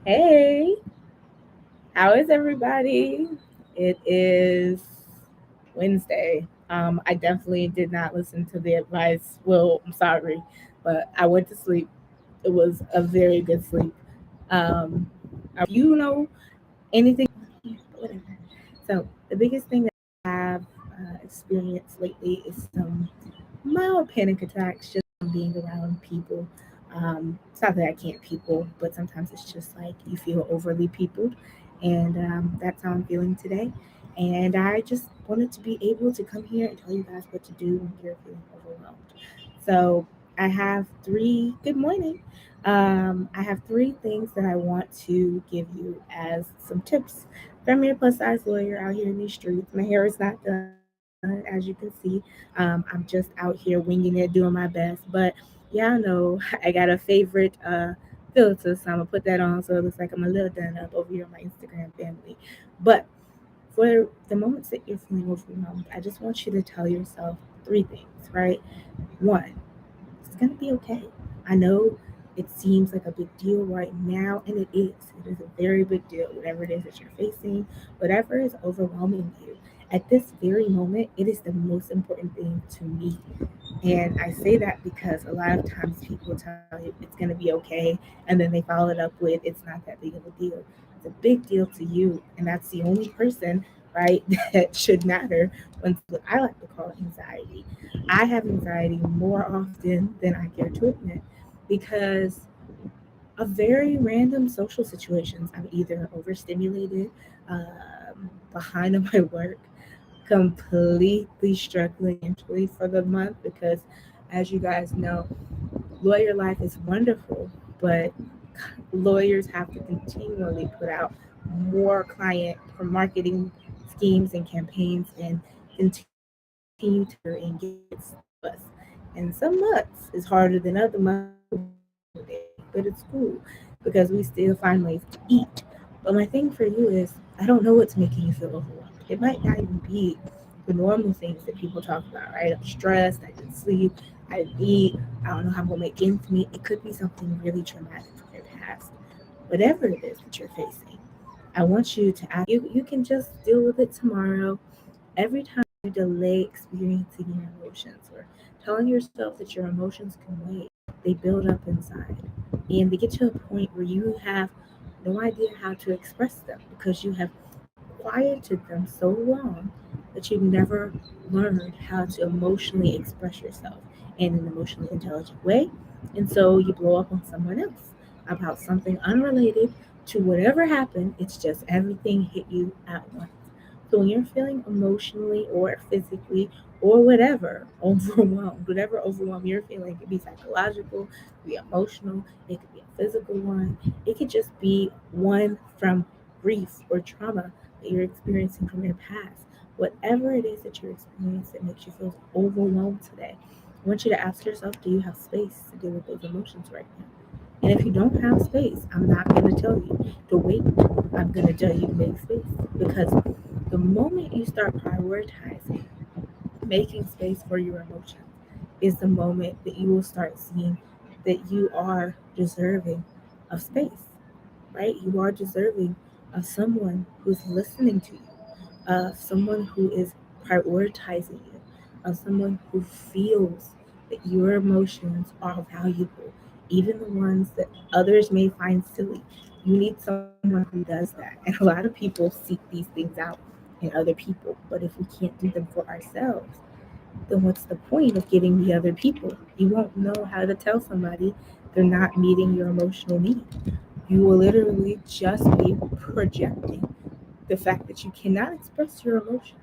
Hey, how is everybody? It is Wednesday. I definitely did not listen to the advice. Well, I'm sorry, but I went to sleep. It was a very good sleep. Um, you know anything? Whatever. So the biggest thing that I have experienced lately is some mild panic attacks just from being around people. It's not that I can't people, but sometimes it's just like you feel overly peopled, and that's how I'm feeling today. And I just wanted to be able to come here and tell you guys what to do when you're feeling overwhelmed. So I have three. Good morning. I have three things that I want to give you as some tips from your plus size lawyer out here in these streets. My hair is not done, as you can see. I'm just out here winging it, doing my best. But yeah, I know I got a favorite filter, so I'm gonna put that on so it looks like I'm a little done up over here on my Instagram family. But for the moments that you're feeling overwhelmed, I just want you to tell yourself three things, right? One, it's going to be okay. I know it seems like a big deal right now, and it is. It is a very big deal. Whatever it is that you're facing, whatever is overwhelming you, at this very moment, it is the most important thing to me. And I say that because a lot of times people tell you it's going to be okay, and then they follow it up with, it's not that big of a deal. It's a big deal to you, and that's the only person, right, that should matter when what I like to call anxiety. I have anxiety more often than I care to admit because of very random social situations. I'm either overstimulated, behind on my work, completely struggling financially for the month because, as you guys know, lawyer life is wonderful, but lawyers have to continually put out more client or marketing schemes and campaigns and continue to engage us. And some months is harder than other months nowadays, but it's cool because we still find ways to eat. But my thing for you is, I don't know what's making you feel overwhelmed. It might not even be the normal things that people talk about, right? I'm stressed, I didn't sleep, I didn't eat, I don't know how I'm gonna make ends meet. It could be something really traumatic from your past. Whatever it is that you're facing, I want you to ask you can just deal with it tomorrow. Every time you delay experiencing your emotions or telling yourself that your emotions can wait, they build up inside. And they get to a point where you have no idea how to express them because you have quieted them so long that you've never learned how to emotionally express yourself in an emotionally intelligent way. And so you blow up on someone else about something unrelated to whatever happened. It's just everything hit you at once. So when you're feeling emotionally or physically or whatever overwhelmed, whatever overwhelm you're feeling, it could be psychological, it could be emotional, it could be a physical one, it could just be one from grief or trauma that you're experiencing from your past. Whatever it is that you're experiencing that makes you feel overwhelmed today, I want you to ask yourself, do you have space to deal with those emotions right now? And if you don't have space, I'm not going to tell you to wait. I'm going to tell you to make space because the moment you start prioritizing making space for your emotions is the moment that you will start seeing that you are deserving of space, right? You are deserving of someone who's listening to you, of someone who is prioritizing you, of someone who feels that your emotions are valuable, even the ones that others may find silly. You need someone who does that. And a lot of people seek these things out in other people. But if we can't do them for ourselves, then what's the point of getting the other people? You won't know how to tell somebody they're not meeting your emotional need. You will literally just be projecting the fact that you cannot express your emotions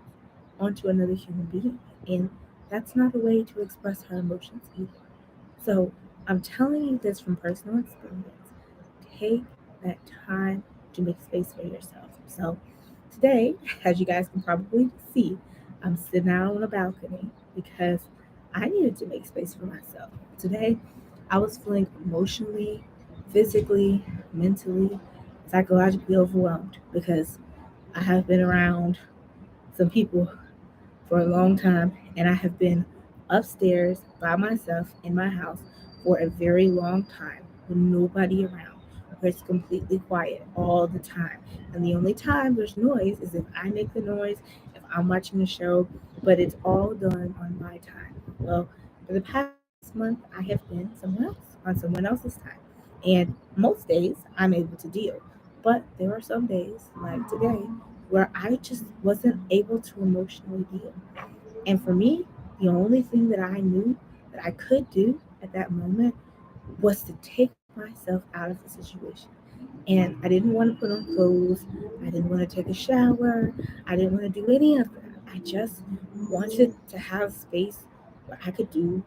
onto another human being. And that's not a way to express our emotions either. So I'm telling you this from personal experience. Take that time to make space for yourself. So today, as you guys can probably see, I'm sitting out on a balcony because I needed to make space for myself. Today, I was feeling emotionally, physically, mentally, psychologically overwhelmed because I have been around some people for a long time and I have been upstairs by myself in my house for a very long time with nobody around, where it's completely quiet all the time. And the only time there's noise is if I make the noise, if I'm watching a show, but it's all done on my time. Well, for the past 6 months, I have been somewhere else on someone else's time. And most days I'm able to deal. But there are some days, like today, where I just wasn't able to emotionally deal. And for me, the only thing that I knew that I could do at that moment was to take myself out of the situation. And I didn't want to put on clothes. I didn't want to take a shower. I didn't want to do any of that. I just wanted to have space where I could do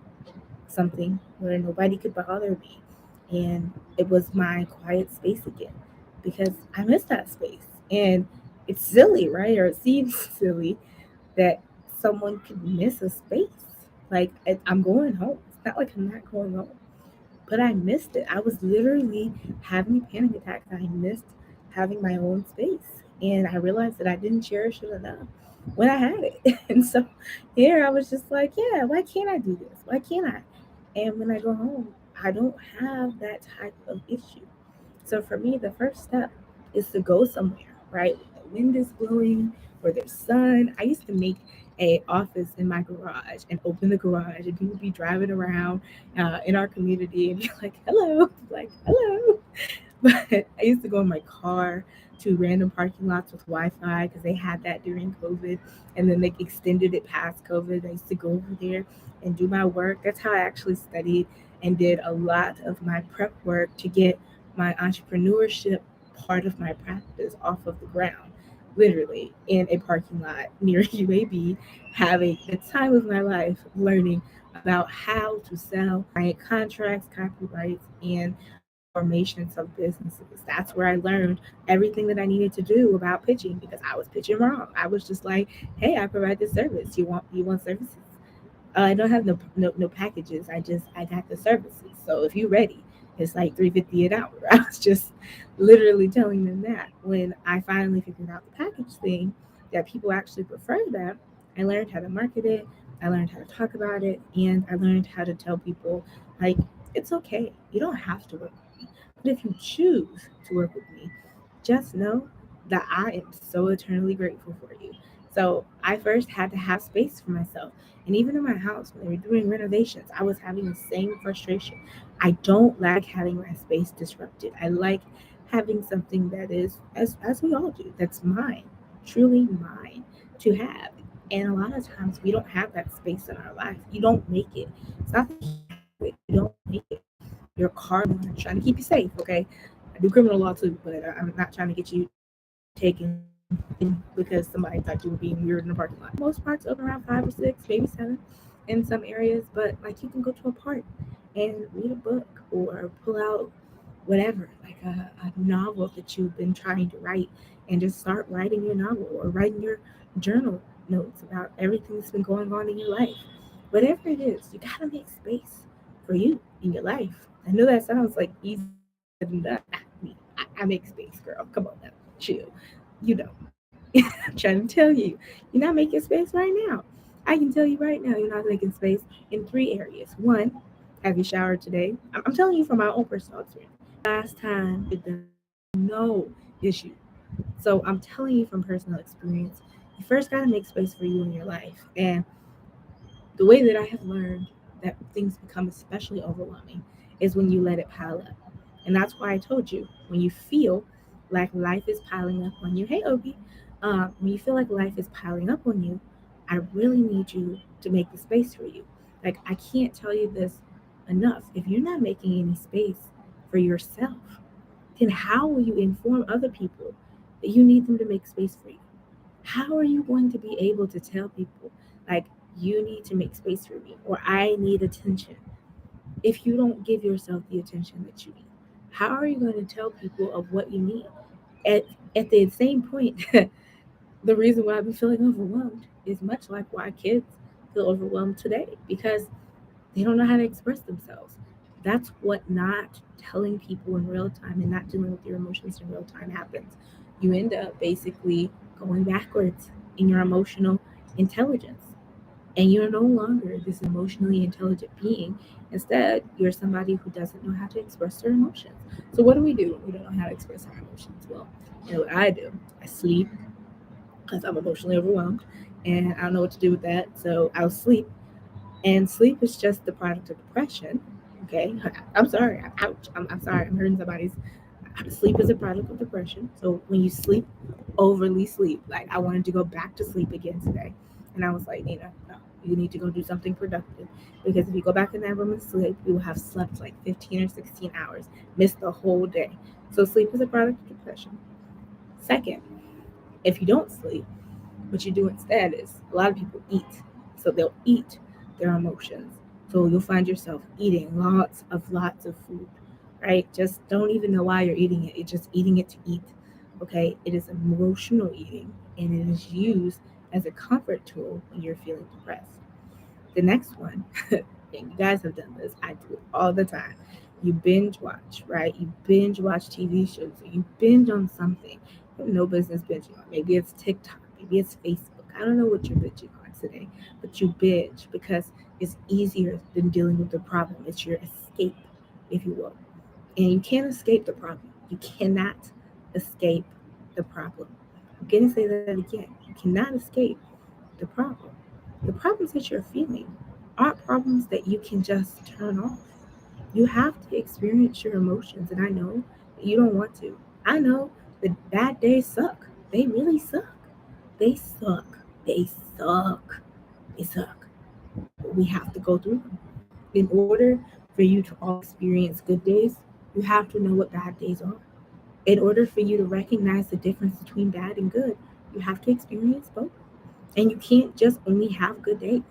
something where nobody could bother me. And it was my quiet space again because I miss that space. And it's silly, right? Or it seems silly that someone could miss a space. Like, I'm going home. It's not like I'm not going home, but I missed it. I was literally having panic attacks. I missed having my own space. And I realized that I didn't cherish it enough when I had it. And so here I was just like, yeah, why can't I do this? Why can't I? And when I go home, I don't have that type of issue. So for me, the first step is to go somewhere, right? The wind is blowing or there's sun. I used to make a office in my garage and open the garage, and people would be driving around in our community and be like, "Hello," like, "Hello." But I used to go in my car to random parking lots with Wi-Fi because they had that during COVID, and then they extended it past COVID. I used to go over there and do my work. That's how I actually studied and did a lot of my prep work to get my entrepreneurship part of my practice off of the ground. Literally in a parking lot near UAB, having the time of my life learning about how to sell client contracts, copyrights, and formations of businesses. That's where I learned everything that I needed to do about pitching because I was pitching wrong. I was just like, "Hey, I provide this service. You want services? I don't have no packages. I got the services. So if you're ready, it's like 350 an hour." I was just literally telling them that. When I finally figured out the package thing, that people actually prefer that, I learned how to market it. I learned how to talk about it, and I learned how to tell people like it's okay. You don't have to work with me, but if you choose to work with me, just know that I am so eternally grateful for you. So I first had to have space for myself. And even in my house, when they were doing renovations, I was having the same frustration. I don't like having my space disrupted. I like having something that is, as we all do, that's mine, truly mine to have. And a lot of times we don't have that space in our life. You don't make it. It's not that you can't have it, you don't make it. Your car, I'm trying to keep you safe, okay? I do criminal law too, but I'm not trying to get you taken in because somebody thought you were being weird in the parking lot. Most parks open around 5 or 6, maybe 7 in some areas, but like you can go to a park and read a book or pull out whatever, like a novel that you've been trying to write and just start writing your novel or writing your journal notes about everything that's been going on in your life. Whatever it is, you gotta make space for you in your life. I know that sounds like easy said and done. I make space, girl. Come on now, chill. You know, I'm trying to tell you, you're not making space right now. I can tell you right now, you're not making space in 3 areas. One, have you showered today? I'm telling you from my own personal experience. Last time did the no issue. So I'm telling you from personal experience. You first got to make space for you in your life, and the way that I have learned that things become especially overwhelming is when you let it pile up. And that's why I told you when you feel like life is piling up on you, hey, Obi, when you feel like life is piling up on you, I really need you to make the space for you. Like, I can't tell you this enough. If you're not making any space for yourself, then how will you inform other people that you need them to make space for you? How are you going to be able to tell people, like, you need to make space for me or I need attention if you don't give yourself the attention that you need? How are you going to tell people of what you need? At, at the same point, the reason why I've been feeling overwhelmed is much like why kids feel overwhelmed today because they don't know how to express themselves. That's what not telling people in real time and not dealing with your emotions in real time happens. You end up basically going backwards in your emotional intelligence. And you're no longer this emotionally intelligent being. Instead, you're somebody who doesn't know how to express their emotions. So what do we do when we don't know how to express our emotions? Well, you know what I do? I sleep because I'm emotionally overwhelmed and I don't know what to do with that. So I'll sleep. And sleep is just the product of depression. Okay. I'm sorry. Ouch. I'm sorry. I'm hurting somebody's. Sleep is a product of depression. So when you sleep, overly sleep, like I wanted to go back to sleep again today. And I was like, Nina, no, you need to go do something productive. Because if you go back in that room and sleep, you will have slept like 15 or 16 hours, missed the whole day. So sleep is a product of depression. Second, if you don't sleep, what you do instead is a lot of people eat. So they'll eat their emotions. So you'll find yourself eating lots of food, right? Just don't even know why you're eating it. You're just eating it to eat. Okay? It is emotional eating and it is used as a comfort tool when you're feeling depressed. The next one, and you guys have done this, I do it all the time. You binge watch, right? You binge watch TV shows, or you binge on something. You have no business binging on. Maybe it's TikTok, maybe it's Facebook. I don't know what you're binging on today, but you binge because it's easier than dealing with the problem. It's your escape, if you will. And you can't escape the problem. You cannot escape the problem. I'm going to say that again. You cannot escape the problem. The problems that you're feeling aren't problems that you can just turn off. You have to experience your emotions, and I know that you don't want to. I know that bad days suck. They really suck. They suck. They suck. They suck. But we have to go through them. In order for you to all experience good days, you have to know what bad days are. In order for you to recognize the difference between bad and good, you have to experience both. And you can't just only have good days.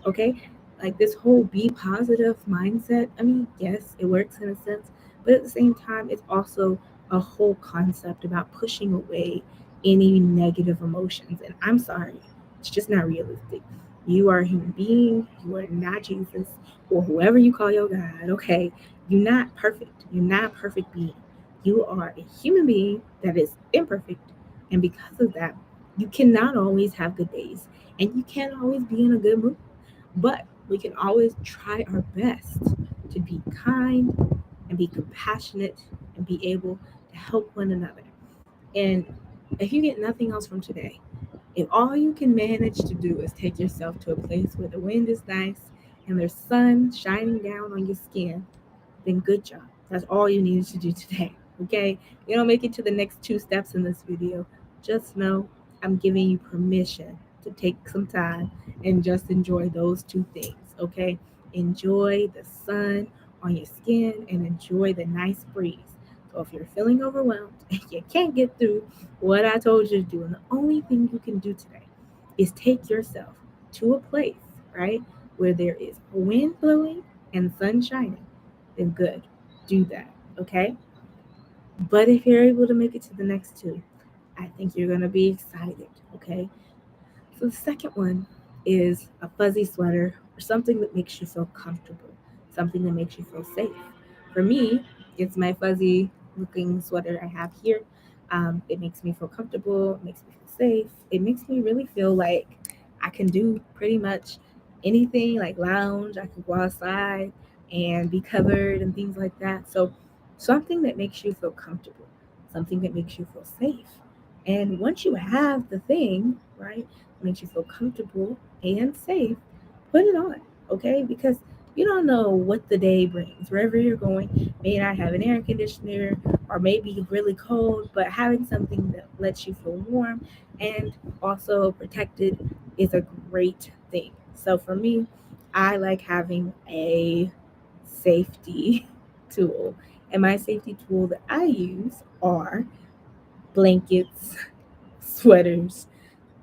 Okay? Like this whole be positive mindset, I mean, yes, it works in a sense, but at the same time, it's also a whole concept about pushing away any negative emotions. And I'm sorry, it's just not realistic. You are a human being, you are not Jesus or whoever you call your God, okay? You're not perfect. You're not a perfect being. You are a human being that is imperfect. And because of that, you cannot always have good days and you can't always be in a good mood, but we can always try our best to be kind and be compassionate and be able to help one another. And if you get nothing else from today, if all you can manage to do is take yourself to a place where the wind is nice and there's sun shining down on your skin, then good job. That's all you needed to do today. Okay? You don't make it to the next two steps in this video. Just know I'm giving you permission to take some time and just enjoy those two things. Okay? Enjoy the sun on your skin and enjoy the nice breeze. So if you're feeling overwhelmed and you can't get through what I told you to do, and the only thing you can do today is take yourself to a place, right, where there is wind blowing and sun shining, then good. Do that. Okay? But if you're able to make it to the next two, I think you're going to be excited. Okay? So the second one is a fuzzy sweater or something that makes you feel comfortable, something that makes you feel safe. For me, it's my fuzzy looking sweater I have here. It makes me feel comfortable, it makes me feel safe. It makes me really feel like I can do pretty much anything, like lounge, I can go outside and be covered and things like that. So something that makes you feel comfortable, something that makes you feel safe. And once you have the thing, right, makes you feel comfortable and safe, put it on, okay? Because you don't know what the day brings. Wherever you're going, may not have an air conditioner or maybe really cold, but having something that lets you feel warm and also protected is a great thing. So for me, I like having a safety tool. And my safety tool that I use are blankets, sweaters,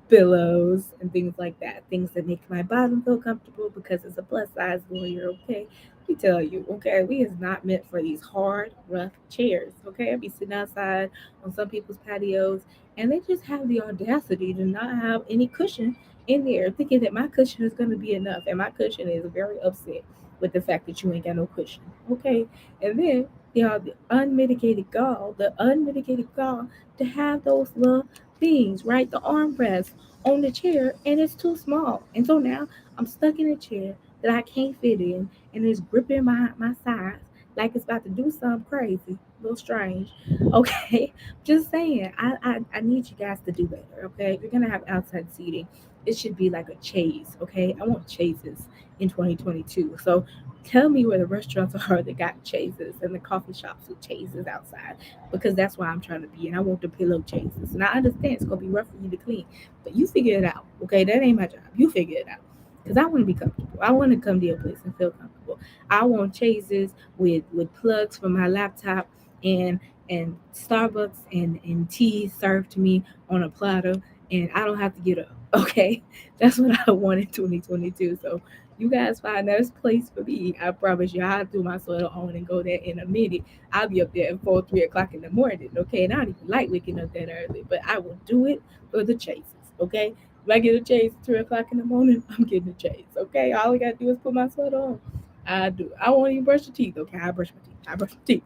pillows and things like that. Things that make my bottom feel comfortable because it's a plus size warrior, okay? We tell you, okay, we is not meant for these hard, rough chairs, okay? I be sitting outside on some people's patios and they just have the audacity to not have any cushion in there, thinking that my cushion is gonna be enough. And my cushion is very upset with the fact that you ain't got no cushion. Okay. And then you know the unmitigated gall to have those little things, right? The armrests on the chair and it's too small. And so now I'm stuck in a chair that I can't fit in and it's gripping my sides like it's about to do something crazy, a little strange. Okay. Just saying, I need you guys to do better. Okay. If you're gonna have outside seating, it should be like a chase. Okay. I want chases in 2022. So tell me where the restaurants are that got chases and the coffee shops with chases outside because that's why I'm trying to be. And I want the pillow chases. And I understand it's gonna be rough for you to clean, but you figure it out. Okay, that ain't my job. You figure it out. Cause I want to be comfortable. I want to come to your place and feel comfortable. I want chases with plugs for my laptop and Starbucks and tea served to me on a platter, and I don't have to get up. Okay, that's what I want in 2022. So you guys find that place for me. I promise you, I'll do my soil on and go there in a minute. I'll be up there at 4, 3 o'clock in the morning. Okay, and I don't even like waking up that early, but I will do it for the chases. Okay, if I get a chase at 3 o'clock in the morning, I'm getting a chase. Okay, all I gotta do is put my sweater on. I do. I won't even brush the teeth. Okay, I brush my teeth. I brush my teeth.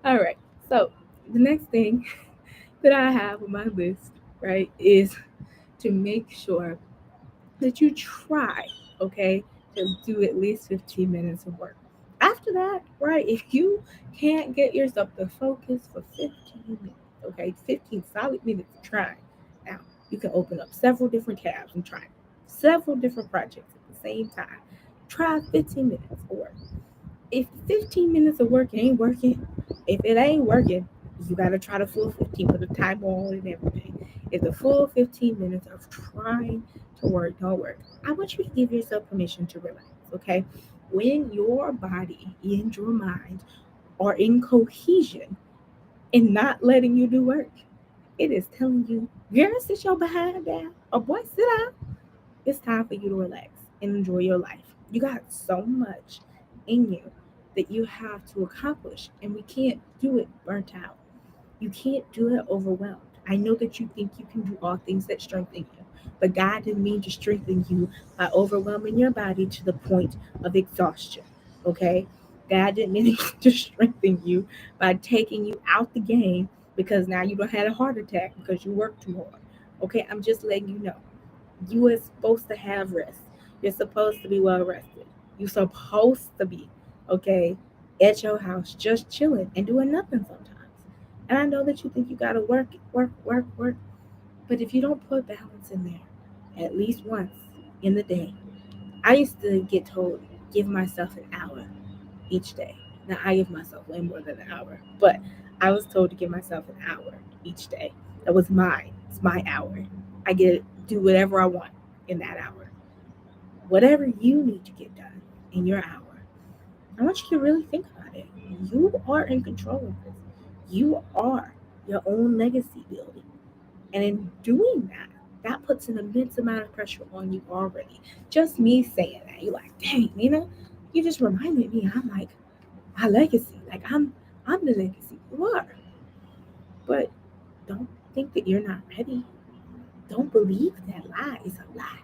All right. So the next thing that I have on my list, right, is to make sure that you try, okay, to do at least 15 minutes of work. After that, right, if you can't get yourself to focus for 15 minutes, okay, 15 solid minutes of trying. Now, you can open up several different tabs and try several different projects at the same time. Try 15 minutes of work. If 15 minutes of work ain't working, if it ain't working, you gotta try the full 15 with the timer on and everything. If the full 15 minutes of trying to work don't work, I want you to give yourself permission to relax, okay? When your body and your mind are in cohesion and not letting you do work, it is telling you, girl, sit your behind down. Or boy, sit down. It's time for you to relax and enjoy your life. You got so much in you that you have to accomplish, and we can't do it burnt out. You can't do it overwhelmed. I know that you think you can do all things that strengthen you, but God didn't mean to strengthen you by overwhelming your body to the point of exhaustion. Okay? God didn't mean to strengthen you by taking you out the game because now you don't have a heart attack because you worked too hard. Okay, I'm just letting you know you are supposed to have rest. You're supposed to be well rested. You're supposed to be, okay, at your house just chilling and doing nothing sometimes. And I know that you think you gotta work, work, work, work. But if you don't put balance in there at least once in the day, I used to get told, give myself an hour each day. Now I give myself way more than an hour, but I was told to give myself an hour each day. That was mine. It's my hour. I get to do whatever I want in that hour. Whatever you need to get done in your hour. I want you to really think about it. You are in control of this. You are your own legacy building. And in doing that, that puts an immense amount of pressure on you already. Just me saying that, you're like, dang, Nina, you just reminded me. I'm like, my legacy. Like I'm the legacy. You are. But don't think that you're not ready. Don't believe that lie. It's a lie.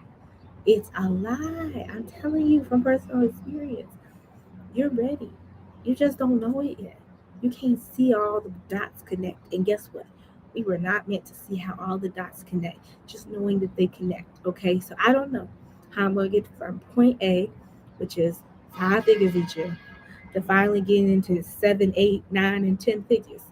It's a lie. I'm telling you from personal experience. You're ready. You just don't know it yet. You can't see all the dots connect. And guess what? We were not meant to see how all the dots connect, just knowing that they connect. Okay, so I don't know how I'm going to get from point A, which is 5 figures each year, to finally getting into 7, 8, 9, and 10 figures.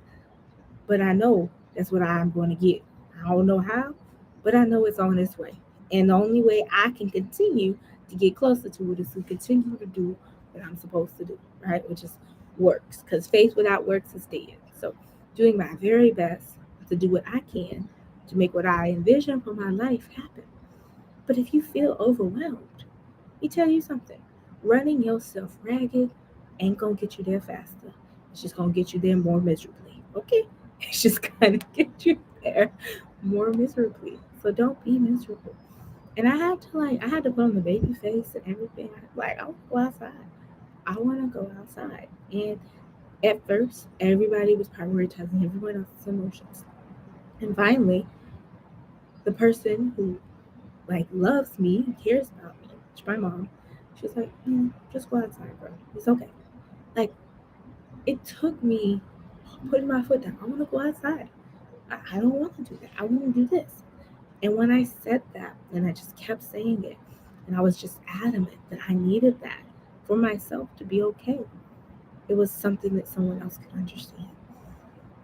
But I know that's what I'm going to get. I don't know how, but I know it's on its way. And the only way I can continue to get closer to it is to continue to do what I'm supposed to do, right? Which is works. Because faith without works is dead. So doing my very best to do what I can to make what I envision for my life happen. But if you feel overwhelmed, let me tell you something. Running yourself ragged ain't gonna get you there faster. It's just gonna get you there more miserably. Okay? It's just gonna get you there more miserably. So don't be miserable. And I had to put on the baby face and everything. Like, I wanna go outside. I wanna go outside. And at first, everybody was prioritizing everyone else's emotions. And finally, the person who like loves me, cares about me, which my mom, she's like, just go outside, bro. It's okay. Like it took me putting my foot down. I want to go outside. I don't want to do that. I want to do this. And when I said that, and I just kept saying it, and I was just adamant that I needed that for myself to be okay, it was something that someone else could understand.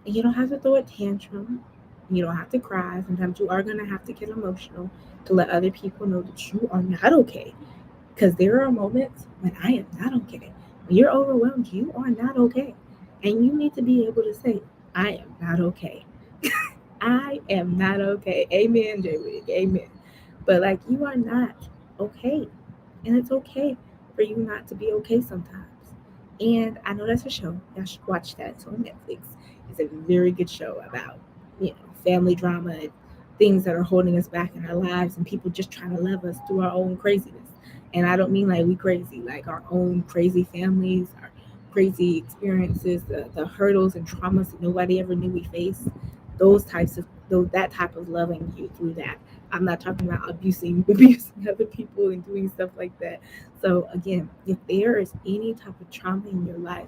And you don't have to throw a tantrum. You don't have to cry. Sometimes you are going to have to get emotional to let other people know that you are not okay. Because there are moments when I am not okay. When you're overwhelmed, you are not okay. And you need to be able to say, I am not okay. I am not okay. Amen, J Wig. Amen. But like, you are not okay. And it's okay for you not to be okay sometimes. And I know that's a show. Y'all should watch that. It's on Netflix. It's a very good show about, family drama and things that are holding us back in our lives and people just trying to love us through our own craziness. And I don't mean like we crazy, like our own crazy families, our crazy experiences, the hurdles and traumas that nobody ever knew we faced. That type of loving you through that. I'm not talking about abusing other people and doing stuff like that. So again, if there is any type of trauma in your life,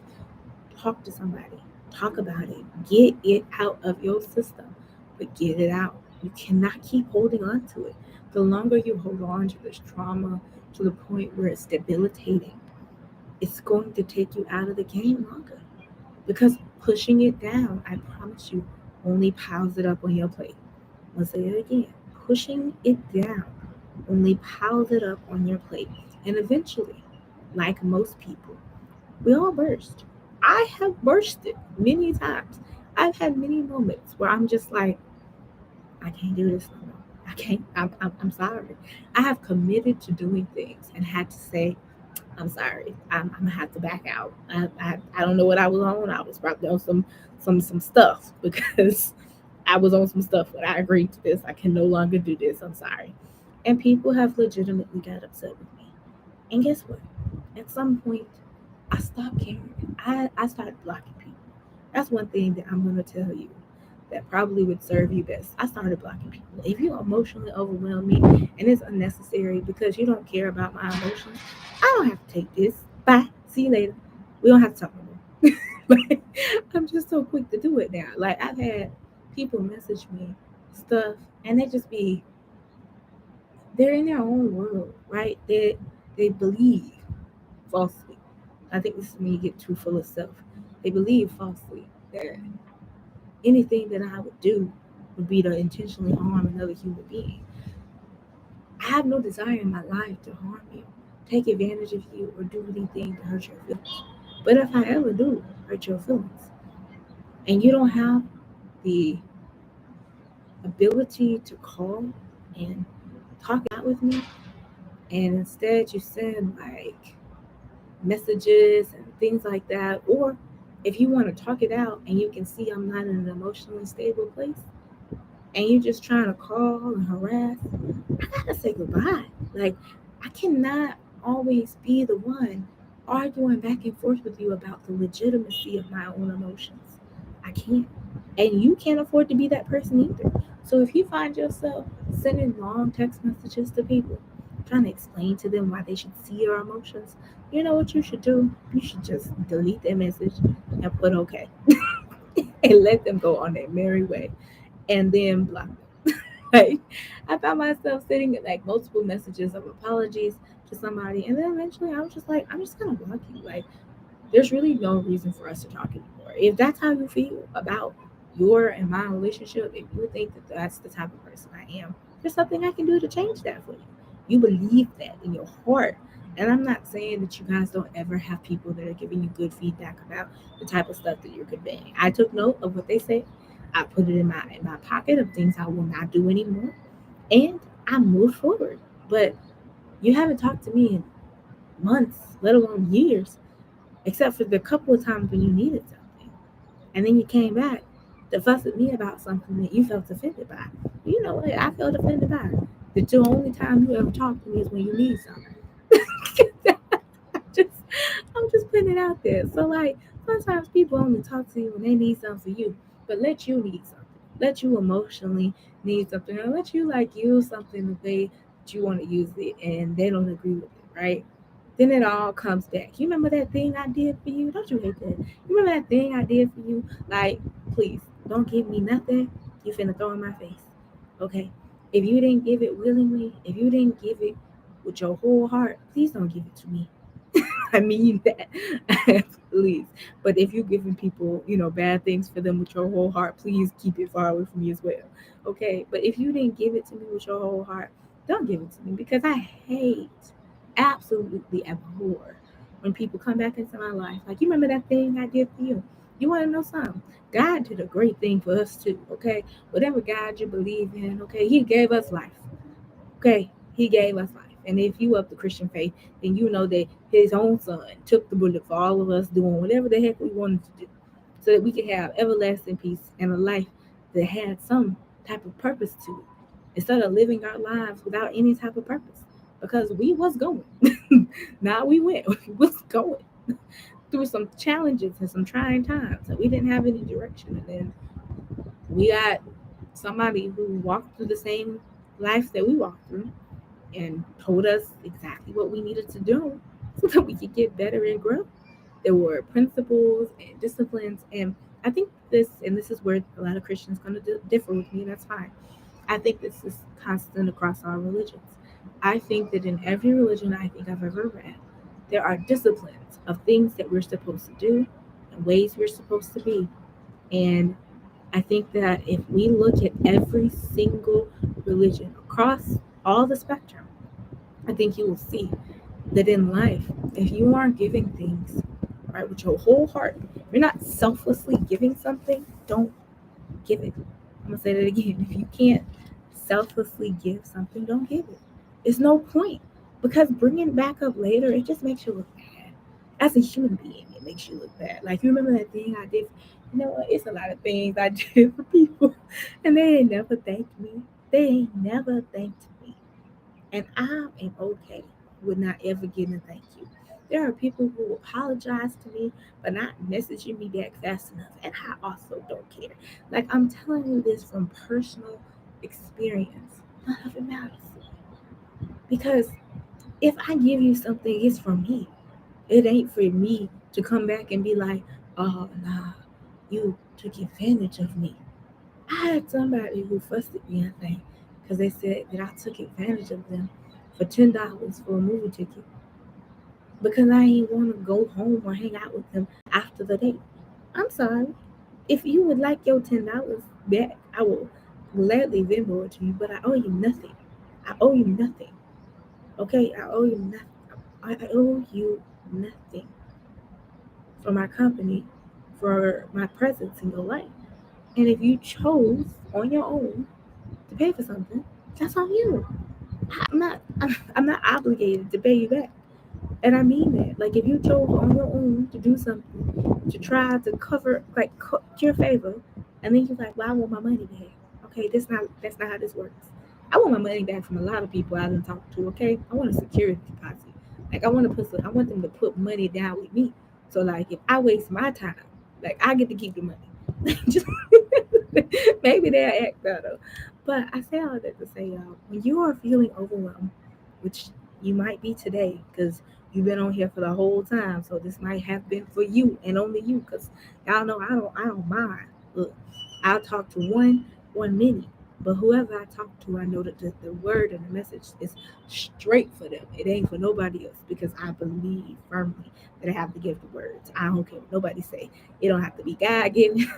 talk to somebody, talk about it, get it out of your system, but get it out. You cannot keep holding on to it. The longer you hold on to this trauma to the point where it's debilitating, it's going to take you out of the game longer. Because pushing it down, I promise you, only piles it up on your plate. I'll say it again. Pushing it down only piles it up on your plate. And eventually, like most people, we all burst. I have bursted many times. I've had many moments where I'm just like, I can't do this no more. I can't. I'm sorry. I have committed to doing things and had to say, I'm sorry. I'm gonna have to back out. I don't know what I was on. I was probably on some stuff because I was on some stuff when I agreed to this. I can no longer do this. I'm sorry. And people have legitimately got upset with me. And guess what? At some point, I stopped caring. I started blocking people. That's one thing that I'm gonna tell you that probably would serve you best. I started blocking people. If you emotionally overwhelm me and it's unnecessary because you don't care about my emotions, I don't have to take this. Bye. See you later. We don't have to talk no more. Like, I'm just so quick to do it now. Like I've had people message me stuff and they just be they're in their own world, right? They believe falsely. I think this is when you get too full of self. They believe falsely that anything that I would do would be to intentionally harm another human being. I have no desire in my life to harm you, take advantage of you, or do anything to hurt your feelings. But if I ever do hurt your feelings, and you don't have the ability to call and talk out with me, and instead you send like messages and things like that, or if you want to talk it out and you can see I'm not in an emotionally stable place, and you're just trying to call and harass, I gotta say goodbye. Like, I cannot always be the one arguing back and forth with you about the legitimacy of my own emotions. I can't. And you can't afford to be that person either. So if you find yourself sending long text messages to people, trying to explain to them why they should see your emotions, you know what you should do? You should just delete that message and put okay and let them go on their merry way and then block them. Like I found myself sending like multiple messages of apologies to somebody, and then eventually I was just like, I'm just gonna block you. Like there's really no reason for us to talk anymore. If that's how you feel about your and my relationship, if you think that that's the type of person I am, there's something I can do to change that for you. You believe that in your heart. And I'm not saying that you guys don't ever have people that are giving you good feedback about the type of stuff that you're conveying. I took note of what they say. I put it in my pocket of things I will not do anymore, and I moved forward. But you haven't talked to me in months, let alone years, except for the couple of times when you needed something. And then you came back to fuss at me about something that you felt offended by. You know what? I felt offended by it. That the only time you ever talk to me is when you need something. just, I'm just putting it out there. So like sometimes people only talk to you when they need something for you, but let you need something. Let you emotionally need something, or let you like use something the way that you want to use it, and they don't agree with it, right? Then it all comes back. You remember that thing I did for you? Don't you hate that? You remember that thing I did for you? Like, please, don't give me nothing you finna throw in my face. Okay? If you didn't give it willingly, if you didn't give it with your whole heart, please don't give it to me. I mean that, please. But if you're giving people, bad things for them with your whole heart, please keep it far away from me as well. Okay. But if you didn't give it to me with your whole heart, don't give it to me because I hate, absolutely abhor when people come back into my life. Like, you remember that thing I did for you? You want to know something? God did a great thing for us too. Okay. Whatever God you believe in, okay, He gave us life. Okay, He gave us life. And if you up the Christian faith, then you know that His own Son took the bullet for all of us doing whatever the heck we wanted to do, so that we could have everlasting peace and a life that had some type of purpose to it, instead of living our lives without any type of purpose. Because we was going, now we went, we was going through some challenges and some trying times, and we didn't have any direction. And then we got somebody who walked through the same life that we walked through and told us exactly what we needed to do so that we could get better and grow. There were principles and disciplines, and I think this is where a lot of Christians going to differ with me, and that's fine. I think this is constant across all religions. I think that in every religion I think I've ever read, there are disciplines of things that we're supposed to do and ways we're supposed to be. And I think that if we look at every single religion across all the spectrum, I think you will see that in life, if you aren't giving things right with your whole heart, you're not selflessly giving something, don't give it. I'm gonna say that again. If you can't selflessly give something, don't give it. It's no point, because bringing it back up later, it just makes you look bad. As a human being, it makes you look bad. Like, you remember that thing I did? You know what? It's a lot of things I did for people, and they ain't never thanked me. They ain't never thanked me. And I am okay with not ever getting a thank you. There are people who apologize to me for not messaging me back fast enough, and I also don't care. Like, I'm telling you this from personal experience. None of it matters. Because if I give you something, it's from me. It ain't for me to come back and be like, oh, nah, you took advantage of me. I had somebody who fussed at me, I think, because they said that I took advantage of them for $10 for a movie ticket because I ain't want to go home or hang out with them after the date. I'm sorry. If you would like your $10 back, I will gladly Venmo it to you, but I owe you nothing. I owe you nothing. Okay? I owe you nothing. I owe you nothing for my company, for my presence in your life. And if you chose on your own to pay for something, that's on you. I'm not obligated to pay you back. And I mean that. Like, if you chose on your own to do something to try to cover, like, your favor, and then you're like, "Well, I want my money back." Okay, that's not how this works. I want my money back from a lot of people I didn't talk to. Okay, I want a security deposit. Like, I want them to put money down with me. So, like, if I waste my time, like, I get to keep the money. Just maybe they'll act better. But I say all that to say, y'all, when you are feeling overwhelmed, which you might be today, because you've been on here for the whole time, so this might have been for you and only you. Because y'all know I don't mind. Look, I'll talk to one many, but whoever I talk to, I know that the word and the message is straight for them. It ain't for nobody else, because I believe firmly that I have to give the words. I don't care what nobody say. It don't have to be God given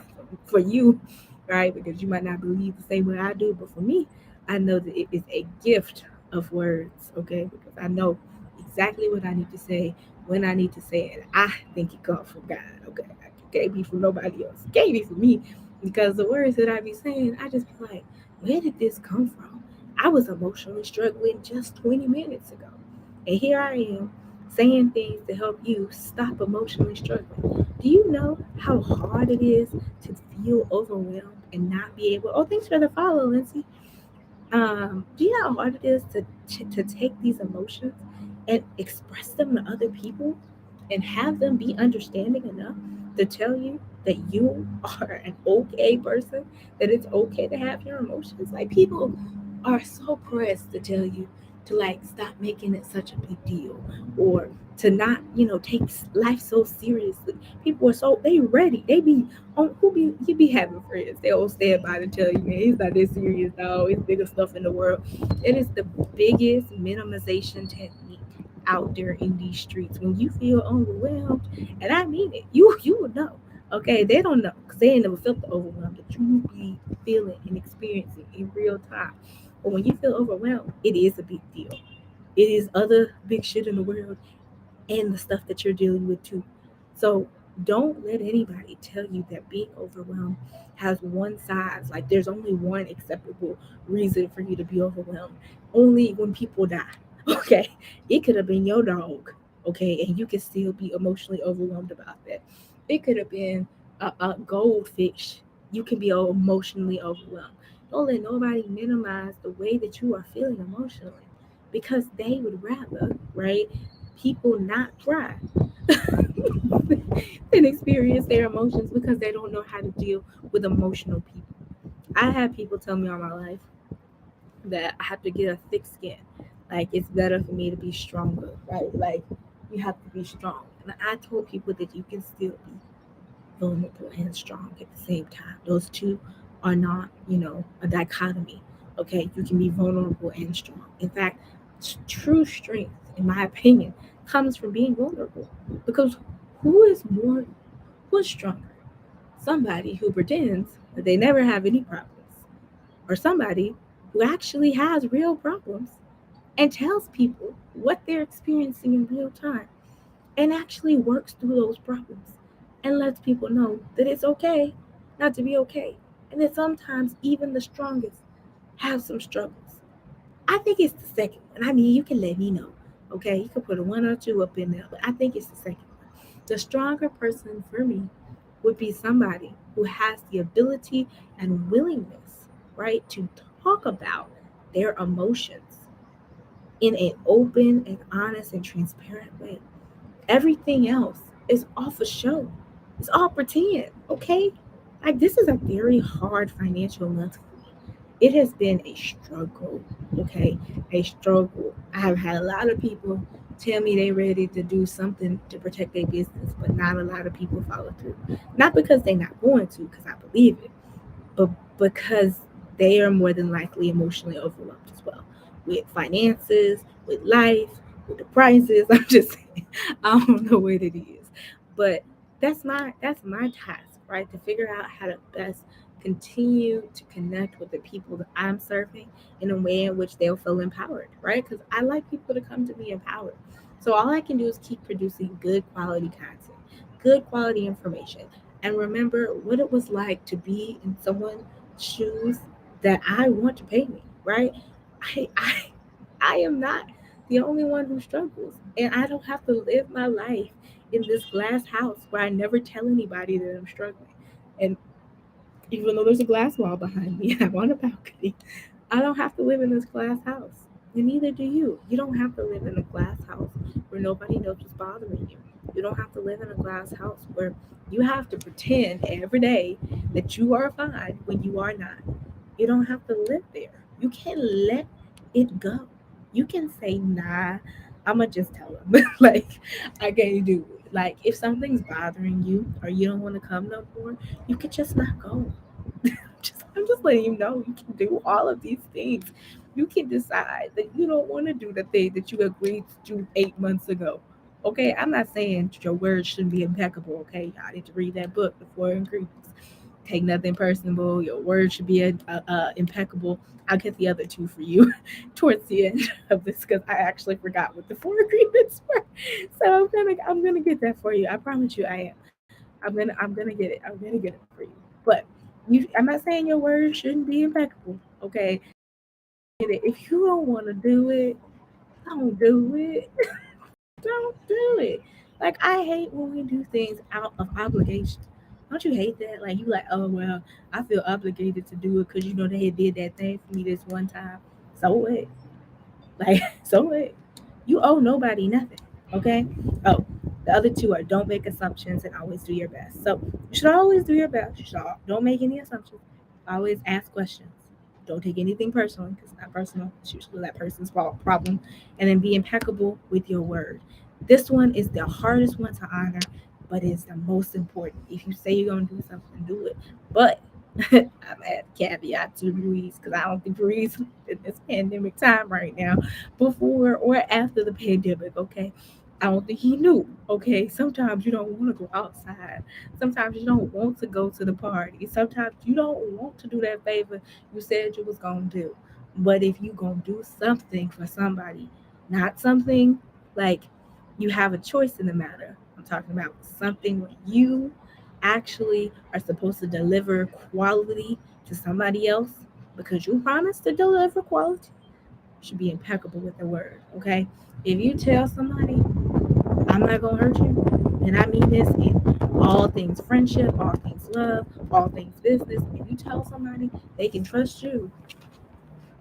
for you, right? Because you might not believe the same way I do, but for me, I know that it is a gift of words, okay? Because I know exactly what I need to say when I need to say it. I think it comes from God, okay? It can't be from nobody else. It can't be from me, because the words that I be saying, I just be like, where did this come from? I was emotionally struggling just 20 minutes ago, and here I am saying things to help you stop emotionally struggling. Do you know how hard it is to feel overwhelmed and not be able? Oh, thanks for the follow, Lindsay. Do you know how hard it is to take these emotions and express them to other people and have them be understanding enough to tell you that you are an okay person, that it's okay to have your emotions? Like, people are so pressed to tell you to, like, stop making it such a big deal, or to not, take life so seriously. People are so they ready. They be on who be you be having friends. They all stand by to tell you, man, he's not this serious, dog. It's bigger stuff in the world. It is the biggest minimization technique out there in these streets. When you feel overwhelmed, and I mean it, you will know. Okay, they don't know because they ain't never felt the overwhelm that you be feeling and experiencing in real time. But when you feel overwhelmed, it is a big deal. It is other big shit in the world and the stuff that you're dealing with too. So don't let anybody tell you that being overwhelmed has one size. Like there's only one acceptable reason for you to be overwhelmed. Only when people die. Okay. It could have been your dog. Okay. And you can still be emotionally overwhelmed about that. It could have been a goldfish. You can be emotionally overwhelmed. Don't let nobody minimize the way that you are feeling emotionally because they would rather, right? People not cry and experience their emotions because they don't know how to deal with emotional people. I had people tell me all my life that I have to get a thick skin. Like it's better for me to be stronger, right? Like you have to be strong. And I told people that you can still be vulnerable and strong at the same time. Those two are not, a dichotomy. Okay, you can be vulnerable and strong. In fact, true strength, in my opinion, comes from being vulnerable. Because who is more, who's stronger? Somebody who pretends that they never have any problems, or somebody who actually has real problems and tells people what they're experiencing in real time and actually works through those problems and lets people know that it's okay not to be okay. And that sometimes even the strongest have some struggles. I think it's the second one. I mean, you can let me know. Okay, you can put a one or two up in there, but I think it's the second one. The stronger person for me would be somebody who has the ability and willingness, right, to talk about their emotions in an open and honest and transparent way. Everything else is off a show. It's all pretend, okay? Like this is a very hard financial month for me. It has been a struggle, okay? A struggle. I have had a lot of people tell me they're ready to do something to protect their business, but not a lot of people follow through. Not because they're not going to, because I believe it, but because they are more than likely emotionally overwhelmed as well with finances, with life, with the prices. I'm just saying, I don't know what it is, but that's my task, right? To figure out how to best continue to connect with the people that I'm serving in a way in which they'll feel empowered, right? Because I like people to come to me empowered. So all I can do is keep producing good quality content, good quality information, and remember what it was like to be in someone's shoes that I want to pay me, right? I I I am not the only one who struggles. And I don't have to live my life in this glass house where I never tell anybody that I'm struggling. And even though there's a glass wall behind me, I'm on a balcony. I don't have to live in this glass house. And neither do you. You don't have to live in a glass house where nobody knows what's bothering you. You don't have to live in a glass house where you have to pretend every day that you are fine when you are not. You don't have to live there. You can let it go. You can say, nah, I'ma just tell them. Like, I can't do it. Like, if something's bothering you or you don't want to come no more, you could just not go. I'm just letting you know you can do all of these things. You can decide that you don't want to do the thing that you agreed to do 8 months ago. Okay, I'm not saying your words shouldn't be impeccable. Okay, y'all need to read that book, The Four Agreements. Take nothing personable. Your words should be impeccable. I'll get the other two for you towards the end of this because I actually forgot what the four agreements were. So I'm gonna get that for you. I promise you, I am. I'm gonna get it. I'm gonna get it for you. But I'm not saying your words shouldn't be impeccable. Okay, if you don't want to do it, don't do it. Don't do it. Like I hate when we do things out of obligation. Don't you hate that? Like you like, oh well, I feel obligated to do it because you know they had did that thing for me this one time. So what? Like so what? You owe nobody nothing. Okay. Oh, the other two are don't make assumptions and always do your best. So you should always do your best. You should don't make any assumptions. Always ask questions. Don't take anything personally because it's not personal. It's usually that person's fault problem. And then be impeccable with your word. This one is the hardest one to honor, but it's the most important. If you say you're gonna do something, do it. But I'm at caveat to Ruiz because I don't think Ruiz in this pandemic time right now, before or after the pandemic, okay? I don't think he knew. Okay. Sometimes you don't want to go outside. Sometimes you don't want to go to the party. Sometimes you don't want to do that favor you said you was gonna do. But if you gonna do something for somebody, not something like you have a choice in the matter. I'm talking about something where you actually are supposed to deliver quality to somebody else because you promised to deliver quality. You should be impeccable with the word, okay? If you tell somebody, I'm not gonna hurt you, and I mean this in all things friendship, all things love, all things business. If you tell somebody they can trust you,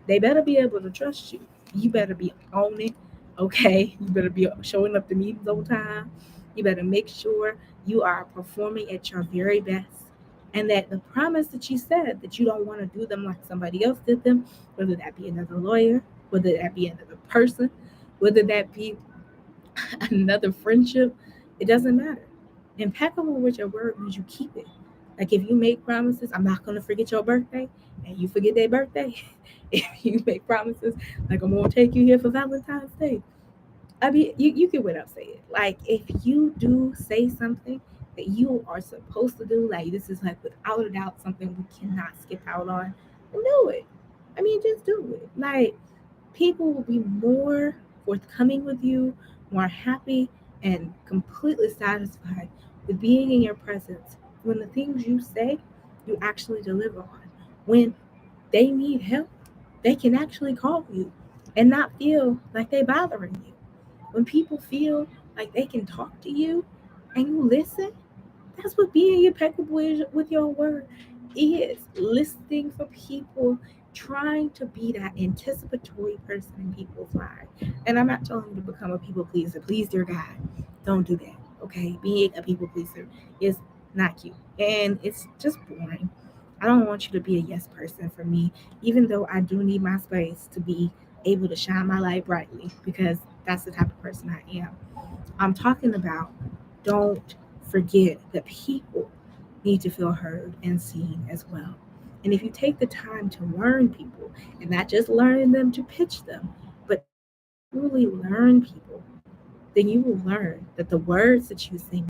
they better be able to trust you. You better be on it, okay? You better be showing up to meetings on time. You better make sure you are performing at your very best. And that the promise that you said that you don't want to do them like somebody else did them, whether that be another lawyer, whether that be another person, whether that be another friendship, it doesn't matter. Impeccable with your word means you keep it. Like if you make promises, I'm not gonna forget your birthday, and you forget their birthday. If you make promises, like I'm gonna take you here for Valentine's Day. I mean, you get what I'm saying. Like if you do say something that you are supposed to do, like this is like without a doubt something we cannot skip out on, do it. I mean, just do it. Like people will be more forthcoming with you, more happy, and completely satisfied with being in your presence when the things you say you actually deliver on. When they need help, they can actually call you and not feel like they bothering you. When people feel like they can talk to you and you listen, that's what being impeccable is with your word is. Listening for people, trying to be that anticipatory person in people's lives. And I'm not telling you to become a people pleaser. Please, dear God, don't do that. Okay, being a people pleaser is not cute and it's just boring. I don't want you to be a yes person for me, even though I do need my space to be able to shine my light brightly because that's the type of person I am. I'm talking about don't forget that people need to feel heard and seen as well. And if you take the time to learn people and not just learn them to pitch them, but truly learn people, then you will learn that the words that you sing